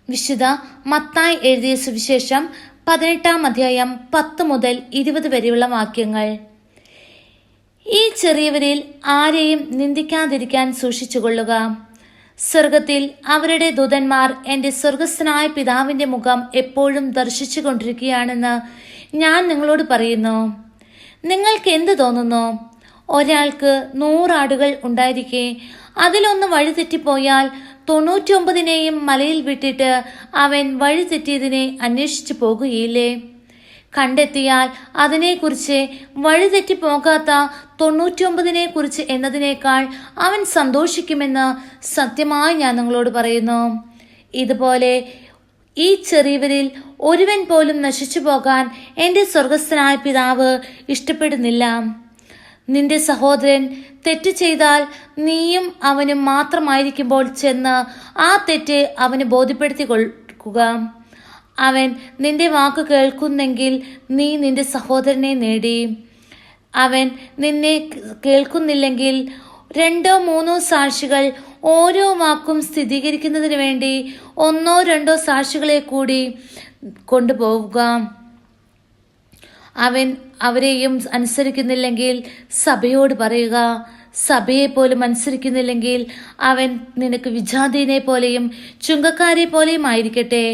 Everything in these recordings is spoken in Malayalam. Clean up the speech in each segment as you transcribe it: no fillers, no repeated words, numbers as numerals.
വിശുദ്ധ മത്തായി എഴുതിയ സുവിശേഷം 18-ാം അധ്യായം 10 മുതൽ 20 വരെയുള്ള വാക്യങ്ങൾ. ഈ ചെറിയവരിൽ ആരെയും നിന്ദിക്കാതിരിക്കാൻ സൂക്ഷിച്ചുകൊള്ളുക. സ്വർഗത്തിൽ അവരുടെ ദൂതന്മാർ എൻ്റെ സ്വർഗസ്ഥനായ പിതാവിന്റെ മുഖം എപ്പോഴും ദർശിച്ചു കൊണ്ടിരിക്കുകയാണെന്ന് ഞാൻ നിങ്ങളോട് പറയുന്നു. നിങ്ങൾക്ക് എന്ത് തോന്നുന്നു? ഒരാൾക്ക് 100 ആടുകൾ ഉണ്ടായിരിക്കെ അതിലൊന്ന് വഴിതെറ്റിപ്പോയാൽ 99നെയും മലയിൽ വിട്ടിട്ട് അവൻ വഴിതെറ്റിയതിനെ അന്വേഷിച്ചു പോകുകയില്ലേ? കണ്ടെത്തിയാൽ അതിനെക്കുറിച്ച് വഴിതെറ്റിപ്പോകാത്ത 99നെ കുറിച്ച് എന്നതിനേക്കാൾ അവൻ സന്തോഷിക്കുമെന്ന് സത്യമായി ഞാൻ നിങ്ങളോട് പറയുന്നു. ഇതുപോലെ ഈ ചെറിയവരിൽ ഒരുവൻ പോലും നശിച്ചു പോകാൻ എൻ്റെ സ്വർഗസ്ഥനായ പിതാവ് ഇഷ്ടപ്പെടുന്നില്ല. നിന്റെ സഹോദരൻ തെറ്റ് ചെയ്താൽ നീയും അവനും മാത്രമായിരിക്കുമ്പോൾ ചെന്ന് ആ തെറ്റ് അവന് ബോധ്യപ്പെടുത്തി കൊടുക്കുക. അവൻ നിന്റെ വാക്ക് കേൾക്കുന്നെങ്കിൽ നീ നിന്റെ സഹോദരനെ നേടി. അവൻ നിന്നെ കേൾക്കുന്നില്ലെങ്കിൽ 2-3 സാക്ഷികൾ ഓരോ വാക്കും സ്ഥിരീകരിക്കുന്നതിന് വേണ്ടി 1-2 സാക്ഷികളെ കൂടി കൊണ്ടുപോവുക. അവൻ അവരെയും അനുസരിക്കുന്നില്ലെങ്കിൽ സഭയോട് പറയുക. സഭയെ പോലും അനുസരിക്കുന്നില്ലെങ്കിൽ അവൻ നിനക്ക് വിജാതീനെ പോലെയും ചുങ്കക്കാരെ പോലെയും ആയിരിക്കട്ടെ.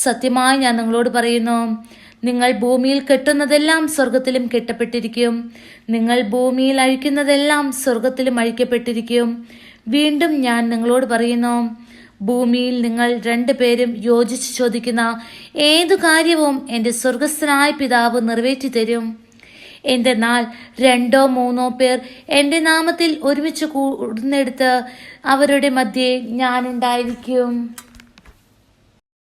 സത്യമായി ഞാൻ നിങ്ങളോട് പറയുന്നു, നിങ്ങൾ ഭൂമിയിൽ കെട്ടുന്നതെല്ലാം സ്വർഗത്തിലും കെട്ടപ്പെട്ടിരിക്കും, നിങ്ങൾ ഭൂമിയിൽ അഴിക്കുന്നതെല്ലാം സ്വർഗത്തിലും അഴിക്കപ്പെട്ടിരിക്കും. വീണ്ടും ഞാൻ നിങ്ങളോട് പറയുന്നു, ഭൂമിയിൽ നിങ്ങൾ 2 പേരും യോജിച്ച് ചോദിക്കുന്ന ഏതു കാര്യവും എൻ്റെ സ്വർഗസ്ഥനായ പിതാവ് നിറവേറ്റി തരും. എന്തെന്നാൽ 2-3 പേർ എൻ്റെ നാമത്തിൽ ഒരുമിച്ച് കൂടുന്നിടത്ത് അവരുടെ മധ്യേ ഞാനുണ്ടായിരിക്കും.